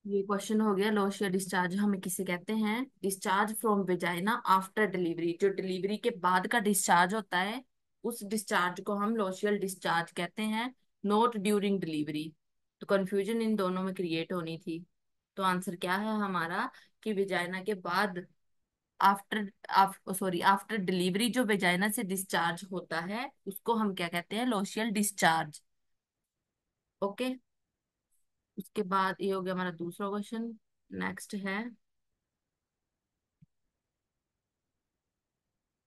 ये क्वेश्चन हो गया। लोशिया डिस्चार्ज हमें किसे कहते हैं? Discharge from vagina after delivery, जो डिलीवरी के बाद का डिस्चार्ज होता है उस डिस्चार्ज को हम लोशियल डिस्चार्ज कहते हैं, नॉट ड्यूरिंग डिलीवरी। तो कंफ्यूजन इन दोनों में क्रिएट होनी थी। तो आंसर क्या है हमारा कि वेजाइना के बाद, आफ्टर सॉरी आफ्टर डिलीवरी जो वेजाइना से डिस्चार्ज होता है उसको हम क्या कहते हैं? लोशियल डिस्चार्ज। ओके। उसके बाद ये हो गया हमारा दूसरा क्वेश्चन। नेक्स्ट है,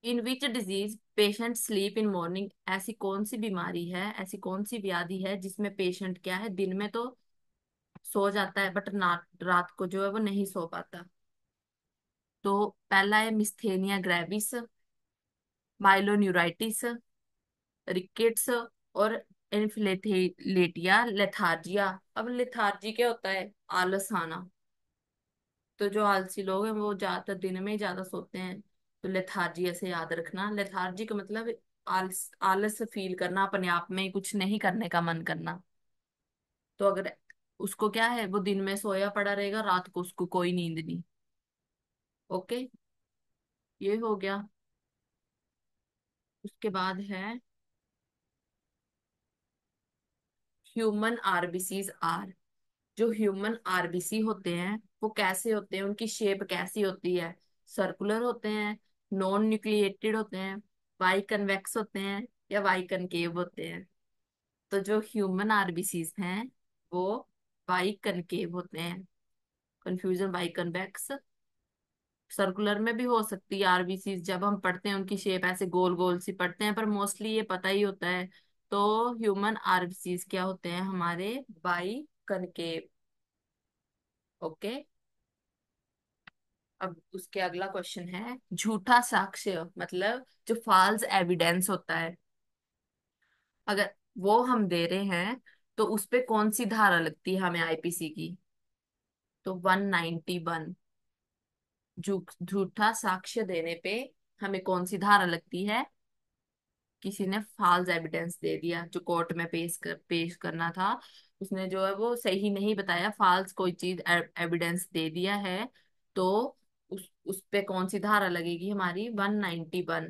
in which disease patient sleep in morning. ऐसी कौन सी बीमारी है, ऐसी कौन सी व्याधि है जिसमें पेशेंट क्या है, दिन में तो सो जाता है बट रात को जो है वो नहीं सो पाता। तो पहला है मिस्थेनिया ग्रेविस, माइलोन्यूराइटिस, रिकेट्स, और इन्फ्लेटेलिटिया लेथार्जिया। अब लेथार्जी क्या होता है? आलस आना। तो जो आलसी लोग हैं वो ज्यादातर दिन में ही ज्यादा सोते हैं। तो लेथार्जी ऐसे याद रखना। लेथार्जी का मतलब आलस, आलस फील करना, अपने आप में कुछ नहीं करने का मन करना। तो अगर उसको क्या है, वो दिन में सोया पड़ा रहेगा, रात को उसको कोई नींद नहीं। ओके। ये हो गया। उसके बाद है, ह्यूमन आरबीसीज आर। जो ह्यूमन आरबीसी होते हैं वो कैसे होते हैं, उनकी शेप कैसी होती है? सर्कुलर होते हैं, नॉन न्यूक्लिएटेड होते हैं, बाई कन्वेक्स होते हैं, या बाई कनकेव होते हैं? तो जो ह्यूमन आरबीसीज हैं वो बाई कनकेव होते हैं। Confusion, by convex. सर्कुलर में भी हो सकती है आरबीसी, जब हम पढ़ते हैं उनकी शेप ऐसे गोल गोल सी पढ़ते हैं, पर मोस्टली ये पता ही होता है। तो ह्यूमन आरबीसीज क्या होते हैं हमारे? By concave. ओके। अब उसके अगला क्वेश्चन है, झूठा साक्ष्य मतलब जो फॉल्स एविडेंस होता है, अगर वो हम दे रहे हैं तो उस पे कौन सी धारा लगती है हमें आईपीसी की? तो 191। झूठा साक्ष्य देने पे हमें कौन सी धारा लगती है? किसी ने फॉल्स एविडेंस दे दिया, जो कोर्ट में पेश करना था, उसने जो है वो सही नहीं बताया, फॉल्स कोई चीज एविडेंस दे दिया है। तो उस पे कौन सी धारा लगेगी हमारी? 191।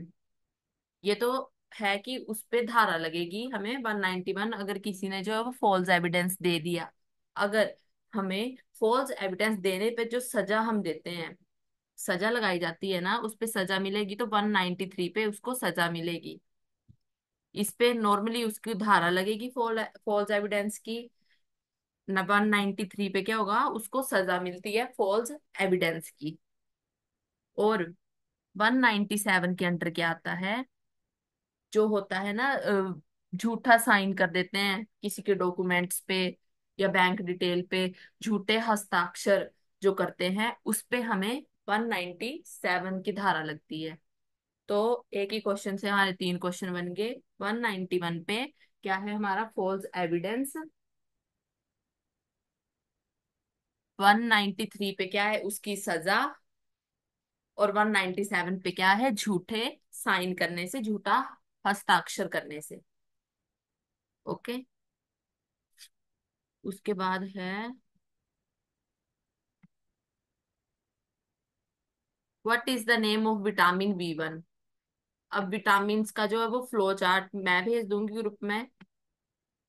ये तो है कि उस पे धारा लगेगी हमें 191, अगर किसी ने जो है वो फॉल्स एविडेंस दे दिया। अगर हमें फॉल्स एविडेंस देने पे जो सजा हम देते हैं, सजा लगाई जाती है ना, उस पे सजा मिलेगी, तो 193 पे उसको सजा मिलेगी। इस पे नॉर्मली उसकी धारा लगेगी फॉल्स एविडेंस की। 193 पे क्या होगा? उसको सजा मिलती है फॉल्स एविडेंस की। और 197 के अंडर क्या आता है? जो होता है ना, झूठा साइन कर देते हैं किसी के डॉक्यूमेंट्स पे या बैंक डिटेल पे, झूठे हस्ताक्षर जो करते हैं उस पे हमें 197 की धारा लगती है। तो एक ही क्वेश्चन से हमारे तीन क्वेश्चन बन गए। 191 पे क्या है हमारा? False evidence. 193 पे क्या है? उसकी सजा। और 197 पे क्या है? झूठे साइन करने से, झूठा हस्ताक्षर करने से। ओके। उसके बाद है, what is the name of vitamin B1। अब विटामिन का जो है वो फ्लो चार्ट मैं भेज दूंगी ग्रुप में।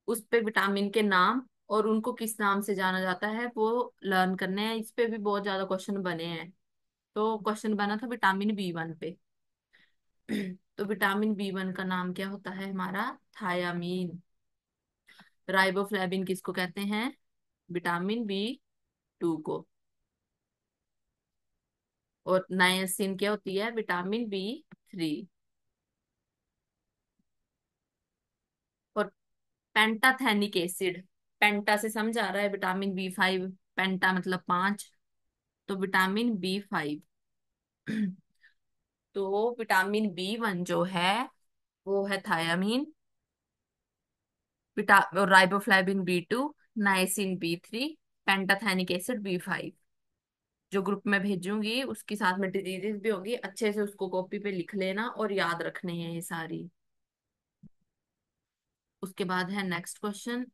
उस पे विटामिन के नाम और उनको किस नाम से जाना जाता है वो लर्न करने हैं। इस पे भी बहुत ज्यादा क्वेश्चन बने हैं। तो क्वेश्चन बना था विटामिन B1 पे। तो विटामिन B1 का नाम क्या होता है हमारा? थायामीन। राइबोफ्लेविन किसको कहते हैं? विटामिन B2 को। और नायसिन क्या होती है? Vitamin B3। और पेंटाथेनिक एसिड, पेंटा से समझ आ रहा है? विटामिन B5, पेंटा मतलब पांच। तो विटामिन B5। तो विटामिन B1 जो है वो है thiamine, riboflavin B2, niacin B3, pantothenic acid B5। जो ग्रुप में भेजूंगी उसके साथ में डिजीजेस भी होंगी, अच्छे से उसको कॉपी पे लिख लेना और याद रखने हैं ये सारी। उसके बाद है नेक्स्ट क्वेश्चन।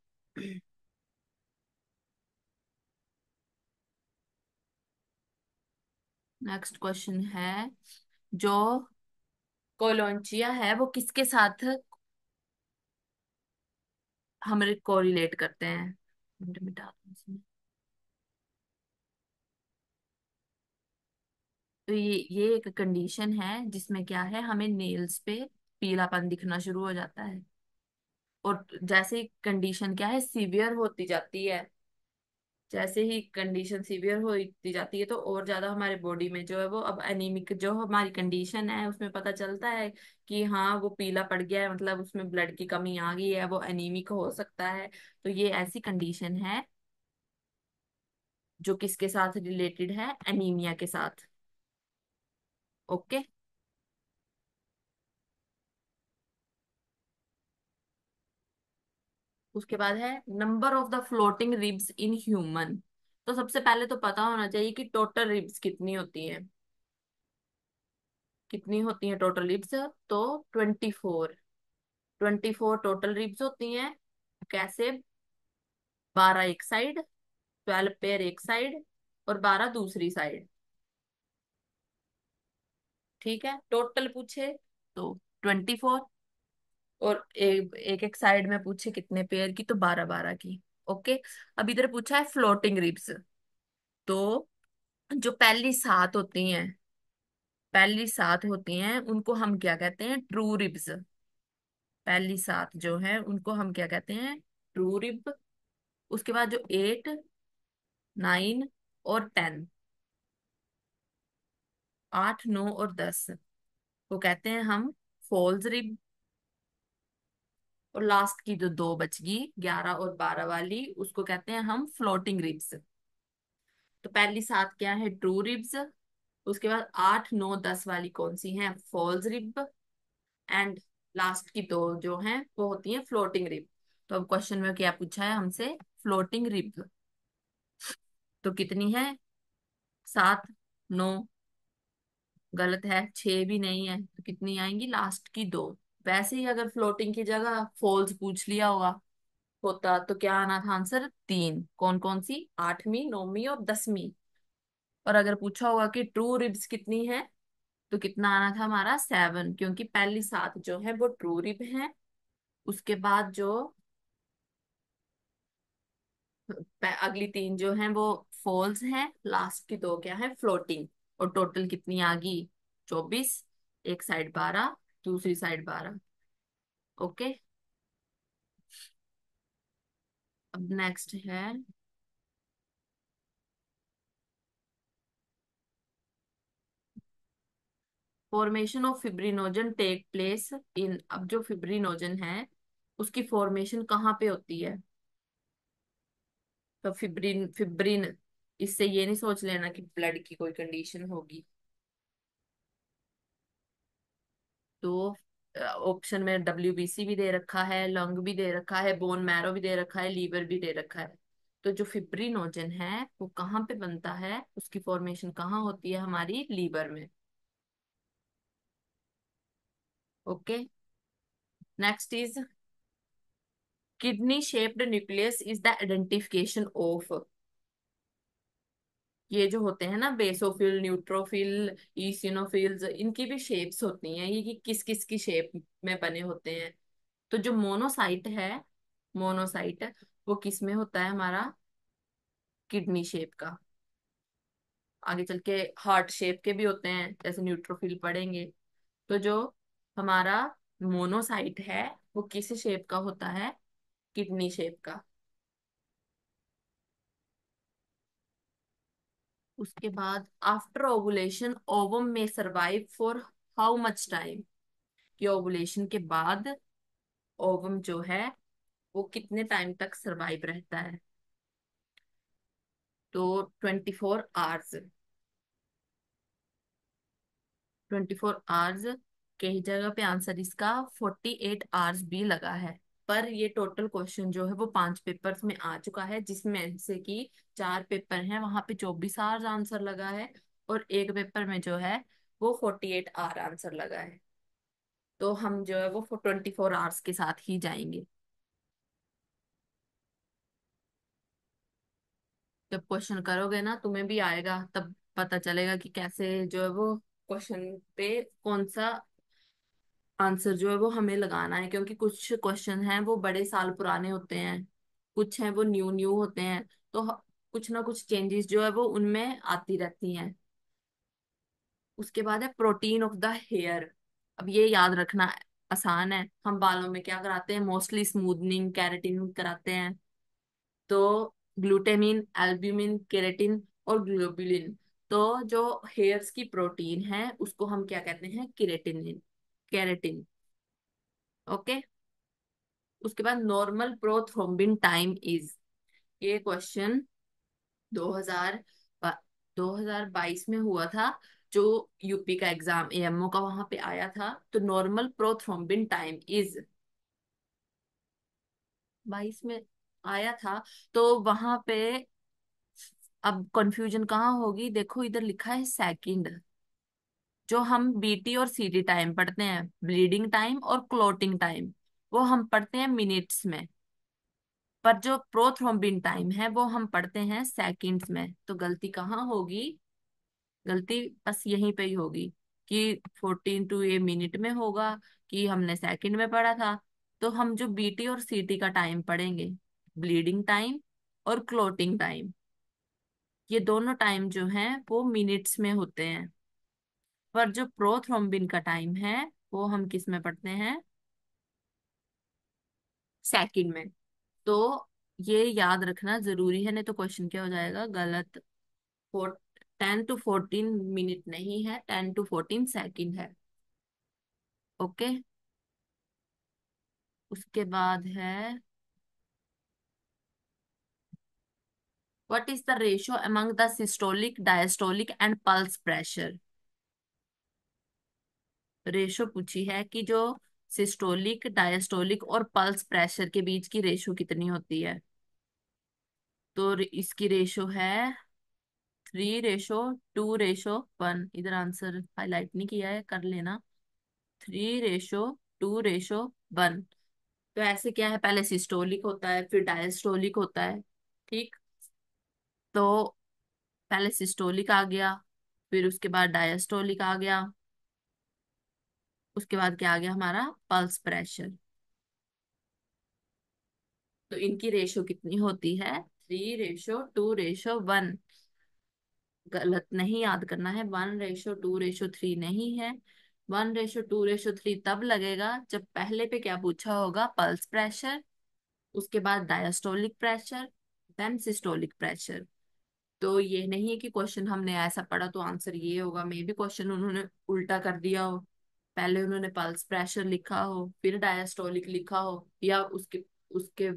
नेक्स्ट क्वेश्चन है, जो कोलोंचिया है वो किसके साथ हम कोरिलेट करते हैं? मिटा दो इसमें। तो ये एक कंडीशन है जिसमें क्या है, हमें नेल्स पे पीलापन दिखना शुरू हो जाता है। और जैसे कंडीशन क्या है, सीवियर होती जाती है, जैसे ही कंडीशन सीवियर होती जाती है तो और ज्यादा हमारे बॉडी में जो है वो अब एनीमिक जो हमारी कंडीशन है उसमें पता चलता है कि हाँ वो पीला पड़ गया है, मतलब उसमें ब्लड की कमी आ गई है, वो एनीमिक हो सकता है। तो ये ऐसी कंडीशन है जो किसके साथ रिलेटेड है, एनीमिया के साथ। ओके। उसके बाद है number of the floating ribs in human. तो सबसे पहले तो पता होना चाहिए कि टोटल रिब्स कितनी होती हैं। कितनी होती हैं टोटल रिब्स? तो 24। 24 टोटल रिब्स होती हैं। कैसे? 12 एक साइड, 12 पेयर एक साइड, और 12 दूसरी साइड। ठीक है, टोटल पूछे तो 24, और एक एक साइड में पूछे कितने पेयर की, तो 12 12 की। ओके। अब इधर पूछा है फ्लोटिंग रिब्स। तो जो पहली सात होती हैं, पहली सात होती हैं उनको हम क्या कहते हैं, ट्रू रिब्स। पहली सात जो है उनको हम क्या कहते हैं, ट्रू रिब। उसके बाद जो 8, 9 और 10, 8 9 और 10 को कहते हैं हम फॉल्स रिब। और लास्ट की जो दो बच गई, 11 और 12 वाली, उसको कहते हैं हम फ्लोटिंग रिब्स। तो पहली सात क्या है, ट्रू रिब्स। उसके बाद 8 9 10 वाली कौन सी है, फॉल्स रिब। एंड लास्ट की दो जो हैं वो होती हैं फ्लोटिंग रिब। तो अब क्वेश्चन में क्या पूछा है हमसे, फ्लोटिंग रिब तो कितनी है? 7 9, गलत है, 6 भी नहीं है, तो कितनी आएंगी, लास्ट की दो। वैसे ही अगर फ्लोटिंग की जगह फॉल्स पूछ लिया होता तो क्या आना था आंसर, 3। कौन कौन सी, 8वीं 9वीं और 10वीं। और अगर पूछा होगा कि ट्रू रिब्स कितनी है, तो कितना आना था हमारा, 7, क्योंकि पहली सात जो है वो ट्रू रिब है। उसके बाद जो अगली तीन जो हैं वो फॉल्स हैं, लास्ट की दो क्या है, फ्लोटिंग। और टोटल कितनी आ गई, 24। एक साइड 12, दूसरी साइड 12। ओके। अब नेक्स्ट है, formation of fibrinogen take place in. अब जो फिब्रिनोजन है उसकी फॉर्मेशन कहाँ पे होती है? तो फिब्रिन फिब्रिन, इससे ये नहीं सोच लेना कि ब्लड की कोई कंडीशन होगी। तो ऑप्शन में WBC भी दे रखा है, लंग भी दे रखा है, बोन मैरो भी दे रखा है, लीवर भी दे रखा है। तो जो फिब्रिनोजन है वो कहाँ पे बनता है, उसकी फॉर्मेशन कहाँ होती है, हमारी लीवर में। Okay. Next is, kidney shaped nucleus is the identification of. ये जो होते हैं ना, बेसोफिल, न्यूट्रोफिल, ईसिनोफिल्स, इनकी भी शेप्स होती हैं, ये कि किस किस की शेप में बने होते हैं। तो जो मोनोसाइट है, मोनोसाइट वो किस में होता है हमारा, किडनी शेप का। आगे चल के हार्ट शेप के भी होते हैं, जैसे न्यूट्रोफिल पढ़ेंगे। तो जो हमारा मोनोसाइट है वो किस शेप का होता है, किडनी शेप का। उसके बाद आफ्टर ओवुलेशन ओवम में survive for how much time. कि ओवुलेशन के बाद ओवम जो है वो कितने टाइम तक सरवाइव रहता है? तो 24 आवर्स। 24 आवर्स के ही जगह पे आंसर इसका 48 आवर्स भी लगा है। पर ये टोटल क्वेश्चन जो है वो 5 पेपर्स में आ चुका है, जिसमें से कि 4 पेपर हैं वहां पे 24 आवर्स आंसर लगा है, और एक पेपर में जो है वो 48 आवर आंसर लगा है। तो हम जो है वो 24 आवर्स के साथ ही जाएंगे। जब क्वेश्चन करोगे ना तुम्हें भी आएगा, तब पता चलेगा कि कैसे जो है वो क्वेश्चन पे कौन सा आंसर जो है वो हमें लगाना है, क्योंकि कुछ क्वेश्चन हैं वो बड़े साल पुराने होते हैं, कुछ हैं वो न्यू न्यू होते हैं। तो कुछ ना कुछ चेंजेस जो है वो उनमें आती रहती हैं। उसके बाद है प्रोटीन ऑफ द हेयर। अब ये याद रखना आसान है, हम बालों में क्या कराते हैं, मोस्टली स्मूथनिंग केराटिन कराते हैं। तो ग्लूटेमिन, एल्ब्यूमिन, केराटिन और ग्लोबुलिन। तो जो हेयर्स की प्रोटीन है उसको हम क्या कहते हैं, केराटिन। केराटिन। ओके। उसके बाद नॉर्मल प्रोथ्रोम्बिन टाइम इज, ये क्वेश्चन 2000 2022 में हुआ था, जो यूपी का एग्जाम एएमओ का वहां पे आया था। तो नॉर्मल प्रोथ्रोम्बिन टाइम इज, 22 में आया था। तो वहां पे अब कंफ्यूजन कहाँ होगी, देखो इधर लिखा है सेकंड। जो हम बीटी और सीटी टाइम पढ़ते हैं, ब्लीडिंग टाइम और क्लोटिंग टाइम, वो हम पढ़ते हैं मिनट्स में। पर जो प्रोथ्रोम्बिन टाइम है वो हम पढ़ते हैं सेकंड्स में। तो गलती कहाँ होगी, गलती बस यहीं पे ही होगी कि 14 ये मिनट में होगा, कि हमने सेकंड में पढ़ा था। तो हम जो बीटी और सीटी का टाइम पढ़ेंगे, ब्लीडिंग टाइम और क्लोटिंग टाइम, ये दोनों टाइम जो हैं वो मिनट्स में होते हैं। पर जो प्रोथ्रोम्बिन का टाइम है वो हम किस में पढ़ते हैं, सेकंड में। तो ये याद रखना जरूरी है, नहीं तो क्वेश्चन क्या हो जाएगा गलत। 10 to 14 मिनट नहीं है, 10 to 14 सेकंड है। ओके। उसके बाद है what is the ratio among the systolic, diastolic and pulse pressure. Ratio पूछी है कि जो सिस्टोलिक, डायस्टोलिक और पल्स प्रेशर के बीच की रेशो कितनी होती है। तो इसकी रेशो है 3:2:1। इधर आंसर हाईलाइट नहीं किया है, कर लेना। 3:2:1। तो ऐसे क्या है, पहले सिस्टोलिक होता है फिर डायस्टोलिक होता है। ठीक। तो पहले सिस्टोलिक आ गया, फिर उसके बाद डायस्टोलिक आ गया, उसके बाद क्या आ गया हमारा, पल्स प्रेशर। तो इनकी रेशो कितनी होती है, 3:2:1। गलत नहीं याद करना है, 1:2:3 नहीं है। 1:2:3 तब लगेगा जब पहले पे क्या पूछा होगा, पल्स प्रेशर, उसके बाद diastolic pressure, then systolic pressure. तो ये नहीं है कि क्वेश्चन हमने ऐसा पढ़ा तो आंसर ये होगा, मे भी क्वेश्चन उन्होंने उल्टा कर दिया हो। पहले उन्होंने पल्स प्रेशर लिखा हो फिर डायस्टोलिक लिखा हो, या उसके उसके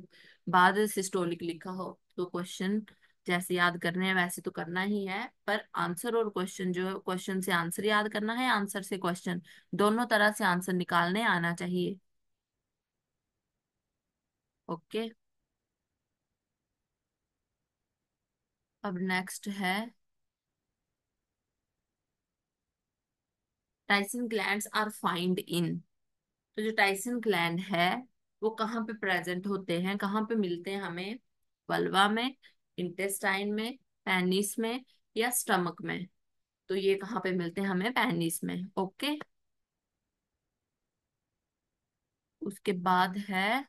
बाद सिस्टोलिक लिखा हो। तो क्वेश्चन जैसे याद करने हैं वैसे तो करना ही है, पर आंसर और क्वेश्चन जो है, क्वेश्चन से आंसर याद करना है, आंसर से क्वेश्चन, दोनों तरह से आंसर निकालने आना चाहिए। ओके। अब नेक्स्ट है टाइसिन ग्लैंड्स आर फाइंड इन। तो जो टाइसिन ग्लैंड है वो कहाँ पे प्रेजेंट होते हैं, कहाँ पे मिलते हैं हमें, वल्वा में, इंटेस्टाइन में, पेनिस में या स्टमक में। तो ये कहाँ पे मिलते हैं हमें, पेनिस में। ओके। उसके बाद है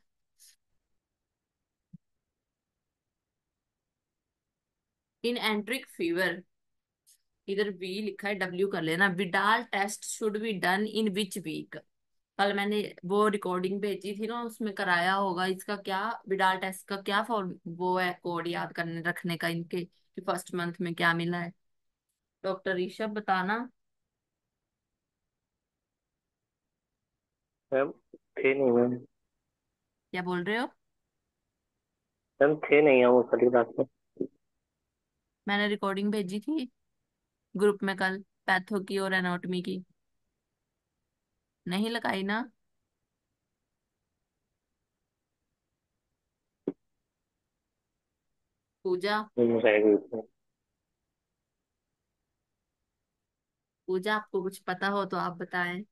इन एंट्रिक फीवर, इधर वी लिखा है, डब्ल्यू कर लेना। Widal test should be done in which week. कल मैंने वो रिकॉर्डिंग भेजी थी ना, उसमें कराया होगा। इसका क्या, विडाल टेस्ट का क्या फॉर्म वो है, कोड याद करने रखने का इनके, कि फर्स्ट मंथ में क्या मिला है। डॉक्टर ऋषभ बताना। मैम थे नहीं मैम। क्या बोल रहे हो। मैम थे नहीं हम उस वाली क्लास में। मैंने रिकॉर्डिंग भेजी थी ग्रुप में कल, पैथो की और एनाटॉमी की। नहीं लगाई ना। पूजा। रह गई थी। पूजा आपको कुछ पता हो तो आप बताएं।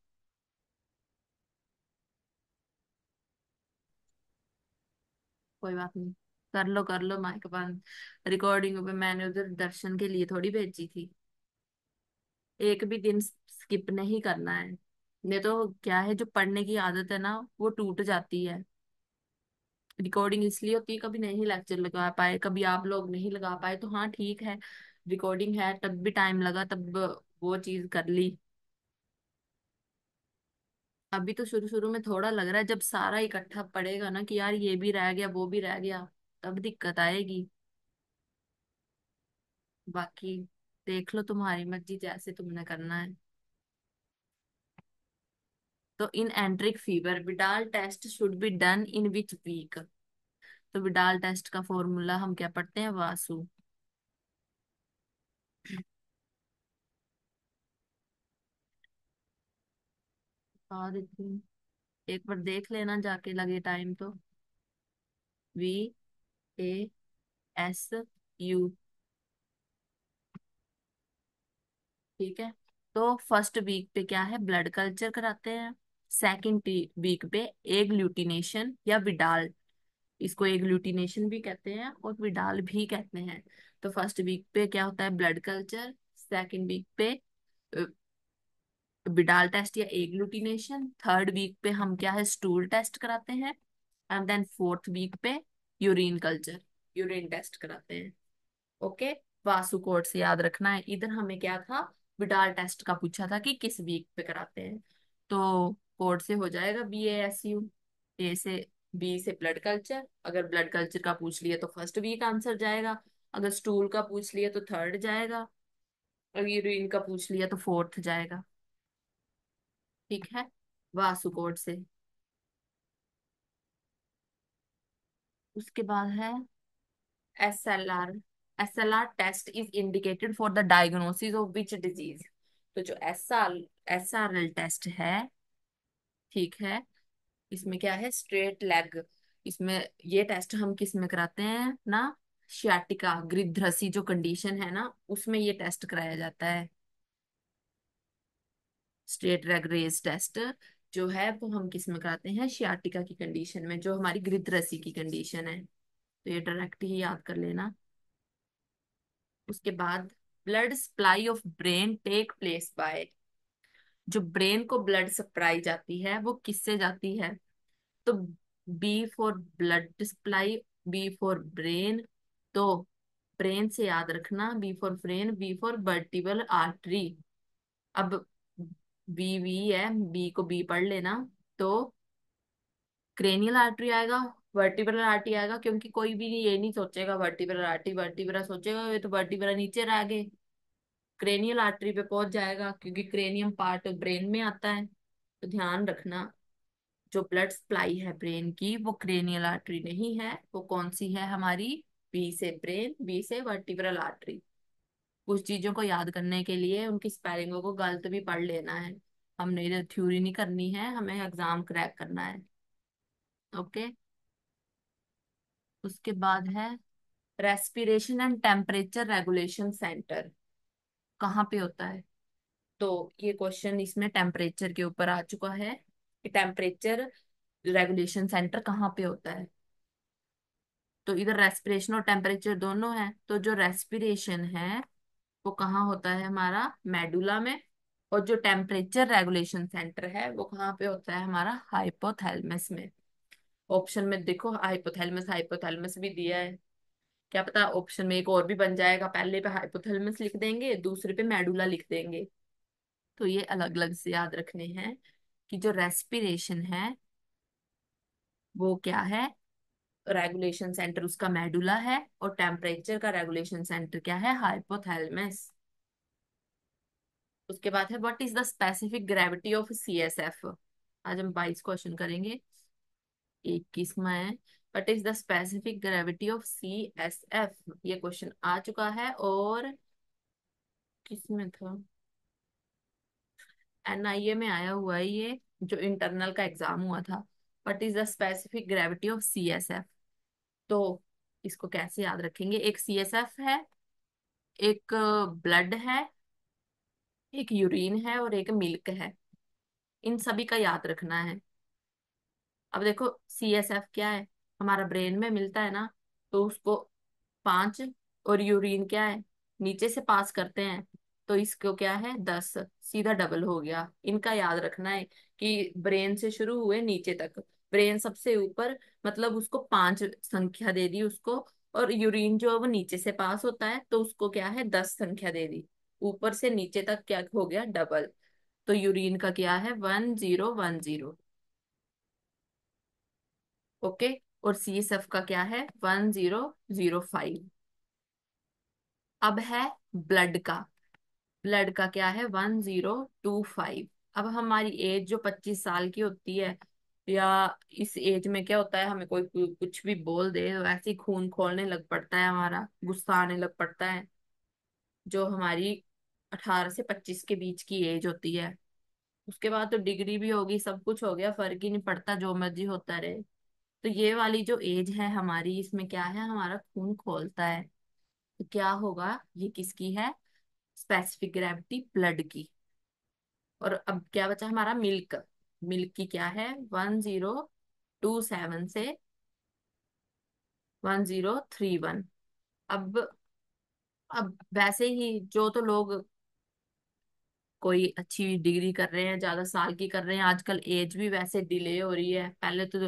कोई बात नहीं, कर लो माइक बंद। रिकॉर्डिंग पे मैंने उधर दर्शन के लिए थोड़ी भेजी थी। एक भी दिन स्किप नहीं करना है। नहीं तो क्या है, जो पढ़ने की आदत है ना वो टूट जाती है। रिकॉर्डिंग इसलिए होती है, कभी नहीं लेक्चर लगा पाए, कभी आप लोग नहीं लगा पाए तो हाँ ठीक है, रिकॉर्डिंग है तब भी टाइम लगा, तब वो चीज कर ली। अभी तो शुरू शुरू में थोड़ा लग रहा है, जब सारा इकट्ठा पड़ेगा ना कि यार ये भी रह गया वो भी रह गया, तब दिक्कत आएगी। बाकी देख लो, तुम्हारी मर्जी, जैसे तुमने करना है। तो in enteric fever Widal test should be done in which week. तो विडाल टेस्ट का फॉर्मूला हम क्या पढ़ते हैं, वासु। और एक बार देख लेना जाके, लगे टाइम तो। VASU। ठीक है। तो फर्स्ट वीक पे क्या है, ब्लड कल्चर कराते हैं। सेकंड वीक पे एग्लूटिनेशन या विडाल, इसको एग्लूटिनेशन भी कहते हैं और विडाल भी कहते हैं। तो फर्स्ट वीक पे क्या होता है, ब्लड कल्चर। सेकंड वीक पे विडाल टेस्ट या एग्लूटिनेशन। थर्ड वीक पे हम क्या है, स्टूल टेस्ट कराते हैं। एंड देन फोर्थ वीक पे यूरिन कल्चर, यूरिन टेस्ट कराते हैं। ओके। वासु कोड से याद रखना है। इधर हमें क्या था, विडाल टेस्ट का पूछा था कि किस वीक पे कराते हैं। तो कोड से हो जाएगा BASU। ए से, बी से ब्लड कल्चर, अगर ब्लड कल्चर का पूछ लिया तो फर्स्ट वीक आंसर जाएगा, अगर स्टूल का पूछ लिया तो थर्ड जाएगा, अगर यूरिन का पूछ लिया तो फोर्थ जाएगा। ठीक है, वासु कोड से। उसके बाद है SLR। SLR test is indicated for the diagnosis of which disease. तो जो SRL टेस्ट है, ठीक है, इसमें क्या है, स्ट्रेट लेग। इसमें ये टेस्ट हम किस में कराते हैं ना, शियाटिका गृध्रसी जो कंडीशन है ना, उसमें ये टेस्ट कराया जाता है। स्ट्रेट लेग रेज टेस्ट जो है वो हम किस में कराते हैं, शियाटिका की कंडीशन में, जो हमारी गृध्रसी की कंडीशन है। तो ये डायरेक्ट ही याद कर लेना। उसके बाद blood supply of brain take place by. जो ब्रेन को ब्लड सप्लाई जाती है वो किससे जाती है, तो B for blood supply, B for brain. तो ब्रेन से याद रखना, B for brain, B for vertebral artery. अब बी है, बी को बी पढ़ लेना। तो क्रेनियल आर्टरी आएगा, वर्टिब्रल आर्टरी आएगा, क्योंकि कोई भी ये नहीं सोचेगा वर्टिब्रल आर्टरी, वर्टिब्रा सोचेगा ये तो वर्टिब्रा नीचे रह गए। क्रेनियल आर्टरी पे पहुंच जाएगा, क्योंकि क्रेनियम पार्ट ब्रेन में आता है। तो ध्यान रखना, जो ब्लड सप्लाई है ब्रेन की वो क्रेनियल आर्टरी नहीं है, वो कौन सी है हमारी, बी से ब्रेन, बी से वर्टिब्रल आर्टरी। कुछ चीजों को याद करने के लिए उनकी स्पेलिंगों को गलत भी पढ़ लेना है। हमने इधर थ्योरी नहीं करनी है, हमें एग्जाम क्रैक करना है। ओके। उसके बाद है respiration and temperature regulation centre, कहाँ पे होता है। तो ये क्वेश्चन इसमें टेम्परेचर के ऊपर आ चुका है कि टेम्परेचर रेगुलेशन सेंटर कहाँ पे होता है। तो इधर रेस्पिरेशन और टेम्परेचर दोनों है, तो जो रेस्पिरेशन है वो कहाँ होता है हमारा, मेडुला में। और जो टेम्परेचर रेगुलेशन सेंटर है वो कहाँ पे होता है हमारा, हाइपोथैलेमस में। ऑप्शन में देखो हाइपोथैलेमस हाइपोथैलेमस भी दिया है, क्या पता ऑप्शन में एक और भी बन जाएगा, पहले पे हाइपोथैलेमस लिख देंगे, दूसरे पे मेडुला लिख देंगे। तो ये अलग अलग से याद रखने हैं कि जो रेस्पिरेशन है वो क्या है, रेगुलेशन सेंटर उसका मेडुला है, और टेम्परेचर का रेगुलेशन सेंटर क्या है, हाइपोथैलेमस। उसके बाद है what is the specific gravity of CSF। आज हम 22 क्वेश्चन करेंगे, 21 में है। What is the specific gravity of CSF, ये क्वेश्चन आ चुका है। और किसमें था, NIA में आया हुआ है ये, जो इंटरनल का एग्जाम हुआ था। What is the specific gravity of CSF। तो इसको कैसे याद रखेंगे, एक CSF है, एक ब्लड है, एक यूरिन है और एक मिल्क है। इन सभी का याद रखना है। अब देखो CSF क्या है, हमारा ब्रेन में मिलता है ना, तो उसको 5, और यूरिन क्या है, नीचे से पास करते हैं, तो इसको क्या है 10, सीधा डबल हो गया। इनका याद रखना है कि ब्रेन से शुरू हुए नीचे तक, ब्रेन सबसे ऊपर, मतलब उसको 5 संख्या दे दी उसको, और यूरिन जो है वो नीचे से पास होता है तो उसको क्या है 10 संख्या दे दी, ऊपर से नीचे तक क्या हो गया डबल। तो यूरिन का क्या है 1010। ओके। और CSF का क्या है 1005। अब है ब्लड का। ब्लड का क्या है 1025। अब हमारी एज जो 25 साल की होती है, या इस एज में क्या होता है, हमें कोई कुछ भी बोल दे तो ऐसे ही खून खोलने लग पड़ता है, हमारा गुस्सा आने लग पड़ता है। जो हमारी 18 से 25 के बीच की एज होती है, उसके बाद तो डिग्री भी होगी, सब कुछ हो गया, फर्क ही नहीं पड़ता, जो मर्जी होता रहे। तो ये वाली जो एज है हमारी, इसमें क्या है हमारा खून खोलता है। तो क्या होगा, ये किसकी है, स्पेसिफिक ग्रेविटी ब्लड की। और अब क्या बचा हमारा मिल्क। मिल्क की क्या है 1027 से 1031। अब अब वैसे ही जो तो लोग कोई अच्छी डिग्री कर रहे हैं, ज्यादा साल की कर रहे हैं, आजकल एज भी वैसे डिले हो रही है, पहले तो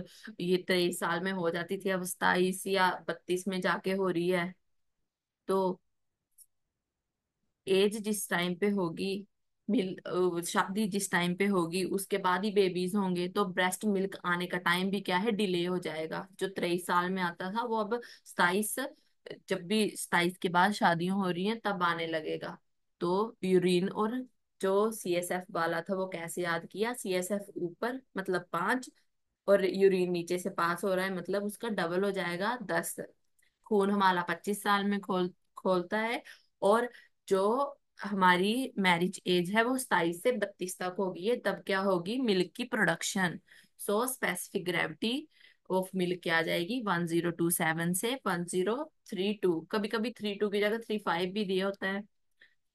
ये 23 साल में हो जाती थी, अब 27 या 32 में जाके हो रही है। तो एज जिस टाइम पे होगी, शादी जिस टाइम पे होगी उसके बाद ही बेबीज होंगे, तो ब्रेस्ट मिल्क आने का टाइम भी क्या है डिले हो जाएगा। जो 23 साल में आता था वो अब 27, जब भी 27 के बाद शादियां हो रही हैं तब आने लगेगा। तो यूरिन और जो CSF वाला था वो कैसे याद किया, CSF ऊपर मतलब 5, और यूरिन नीचे से पास हो रहा है मतलब उसका डबल हो जाएगा 10। खून हमारा 25 साल में खोलता है। और जो हमारी मैरिज एज है वो 27 से 32 तक होगी है, तब क्या होगी मिल्क की production. So specific gravity of milk क्या आ जाएगी 1027 से 1032। कभी कभी 32 की जगह 35 भी दिया होता है,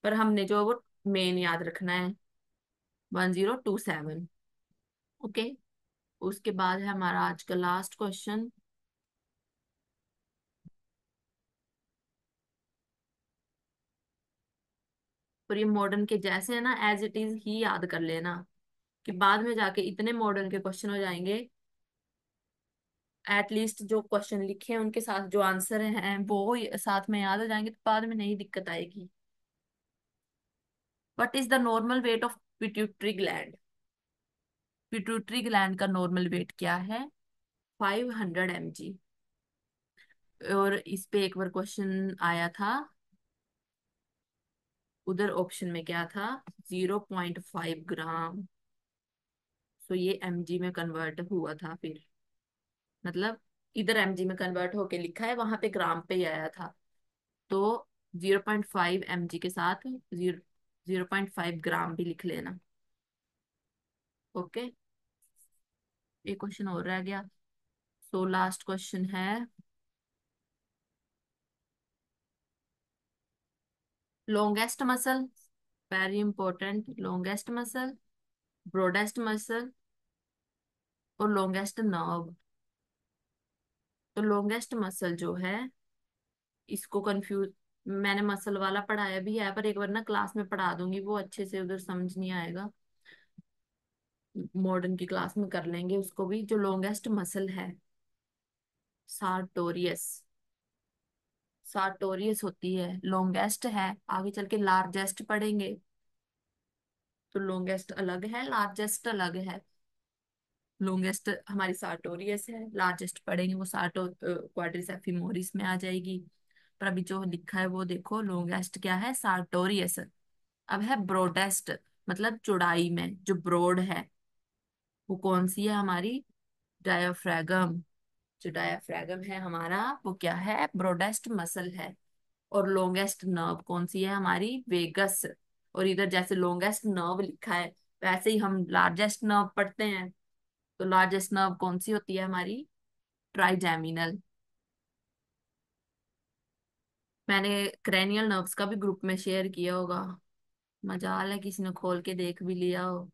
पर हमने जो वो मेन याद रखना है 1027। ओके। उसके बाद है हमारा आज का लास्ट क्वेश्चन। और ये मॉडर्न के जैसे है ना, एज इट इज ही याद कर लेना, कि बाद में जाके इतने मॉडर्न के क्वेश्चन हो जाएंगे, एटलीस्ट जो क्वेश्चन लिखे हैं उनके साथ जो आंसर हैं वो साथ में याद हो जाएंगे, तो बाद में नहीं दिक्कत आएगी। What is the normal weight of pituitary gland. Pituitary gland का नॉर्मल वेट क्या है 500 mg। और इस पे एक बार क्वेश्चन आया था, उधर ऑप्शन में क्या था 0.5 ग्राम। तो ये mg में कन्वर्ट हुआ था फिर, मतलब इधर mg में कन्वर्ट होके लिखा है, वहां पे ग्राम पे ही आया था। तो 0.5 mg के साथ 0.5 ग्राम भी लिख लेना। ओके। एक क्वेश्चन और रह गया। सो लास्ट क्वेश्चन है, longest muscle, very important, longest muscle, broadest muscle और लॉन्गेस्ट नर्व। तो लॉन्गेस्ट मसल जो है, इसको कंफ्यूज, मैंने मसल वाला पढ़ाया भी है, पर एक बार ना क्लास में पढ़ा दूंगी, वो अच्छे से उधर समझ नहीं आएगा, मॉडर्न की क्लास में कर लेंगे उसको भी। जो लॉन्गेस्ट मसल है सार्टोरियस, सार्टोरियस होती है, लॉन्गेस्ट है, आगे चल के लार्जेस्ट पढ़ेंगे, तो लॉन्गेस्ट अलग है लार्जेस्ट अलग है। लॉन्गेस्ट हमारी सार्टोरियस है, लार्जेस्ट पढ़ेंगे वो सार्टो क्वाड्रिसेप फीमोरिस में आ जाएगी। पर अभी जो लिखा है वो देखो, लॉन्गेस्ट क्या है सार्टोरियस। अब है ब्रॉडेस्ट, मतलब चौड़ाई में जो ब्रॉड है वो कौन सी है हमारी, डायाफ्रागम। जो डायाफ्रागम है हमारा वो क्या है ब्रॉडेस्ट मसल है। और लॉन्गेस्ट नर्व कौन सी है हमारी, वेगस। और इधर जैसे लॉन्गेस्ट नर्व लिखा है वैसे ही हम लार्जेस्ट नर्व पढ़ते हैं, तो लार्जेस्ट नर्व कौन सी होती है हमारी, ट्राइजेमिनल। मैंने क्रेनियल नर्व्स का भी ग्रुप में शेयर किया होगा, मजाल है किसी ने खोल के देख भी लिया हो।